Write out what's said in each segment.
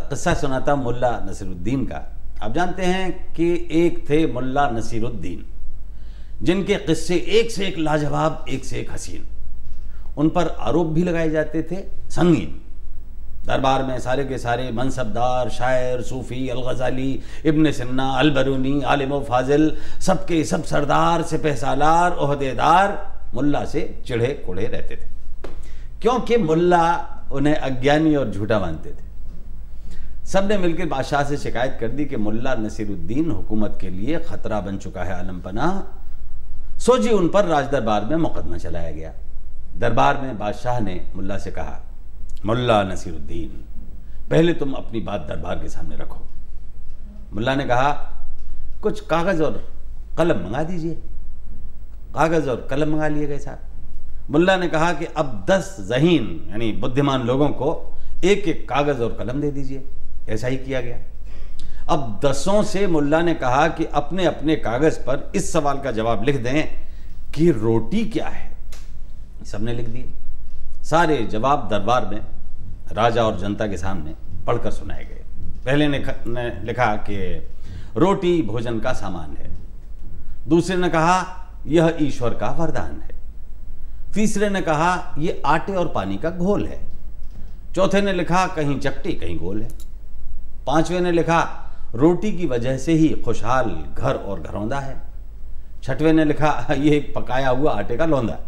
किस्सा सुनाता हूं मुल्ला नसीरुद्दीन का। आप जानते हैं कि एक थे मुल्ला नसीरुद्दीन, जिनके किस्से एक से एक लाजवाब, एक से एक हसीन। उन पर आरोप भी लगाए जाते थे संगीन। दरबार में सारे के सारे मनसबदार, शायर, सूफी, अल-गज़ाली, इब्न सिन्ना, अल-बरूनी, आलिम व फाजिल, सबके सब सरदार, सिपहसालार, ओहदेदार मुल्ला से चिढ़े कुढ़े रहते थे, क्योंकि मुल्ला उन्हें अज्ञानी और झूठा मानते थे। सब ने मिलकर बादशाह से शिकायत कर दी कि मुल्ला नसीरुद्दीन हुकूमत के लिए खतरा बन चुका है आलमपनाह। सोची उन पर राज दरबार में मुकदमा चलाया गया। दरबार में बादशाह ने मुल्ला से कहा, मुल्ला नसीरुद्दीन, पहले तुम अपनी बात दरबार के सामने रखो। मुल्ला ने कहा, कुछ कागज और कलम मंगा दीजिए। कागज और कलम मंगा लिए गए साहब। मुल्ला ने कहा कि अब 10 ज़हीन यानी बुद्धिमान लोगों को एक एक कागज और कलम दे दीजिए। ऐसा ही किया गया। अब 10 से मुल्ला ने कहा कि अपने अपने कागज पर इस सवाल का जवाब लिख दें कि रोटी क्या है। सबने लिख दिए। सारे जवाब दरबार में राजा और जनता के सामने पढ़कर सुनाए गए। पहले ने लिखा कि रोटी भोजन का सामान है। दूसरे ने कहा यह ईश्वर का वरदान है। तीसरे ने कहा यह आटे और पानी का घोल है। चौथे ने लिखा कहीं चपटी कहीं गोल है। पांचवें ने लिखा रोटी की वजह से ही खुशहाल घर और घरौंदा है। छठवें ने लिखा यह एक पकाया हुआ आटे का लौंदा।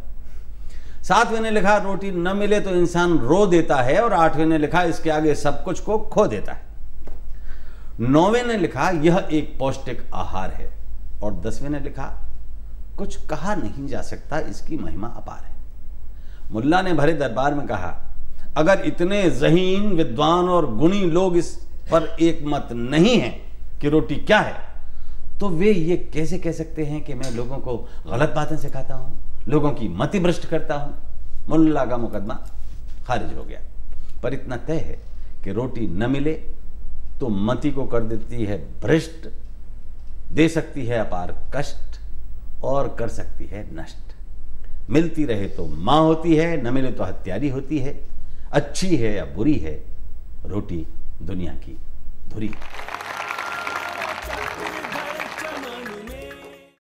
सातवें ने लिखा रोटी न मिले तो इंसान रो देता है। और आठवें ने लिखा इसके आगे सब कुछ को खो देता है। नौवें ने लिखा यह एक पौष्टिक आहार है। और 10वें ने लिखा कुछ कहा नहीं जा सकता, इसकी महिमा अपार है। मुल्ला ने भरे दरबार में कहा, अगर इतने ज़हीन, विद्वान और गुणी लोग इस पर एक मत नहीं है कि रोटी क्या है, तो वे ये कैसे कह सकते हैं कि मैं लोगों को गलत बातें सिखाता हूं, लोगों की मति भ्रष्ट करता हूं। मुल्ला का मुकदमा खारिज हो गया। पर इतना तय है कि रोटी न मिले तो मति को कर देती है भ्रष्ट, दे सकती है अपार कष्ट और कर सकती है नष्ट। मिलती रहे तो मां होती है, न मिले तो हत्यारी होती है। अच्छी है या बुरी है रोटी दुनिया की धुरी।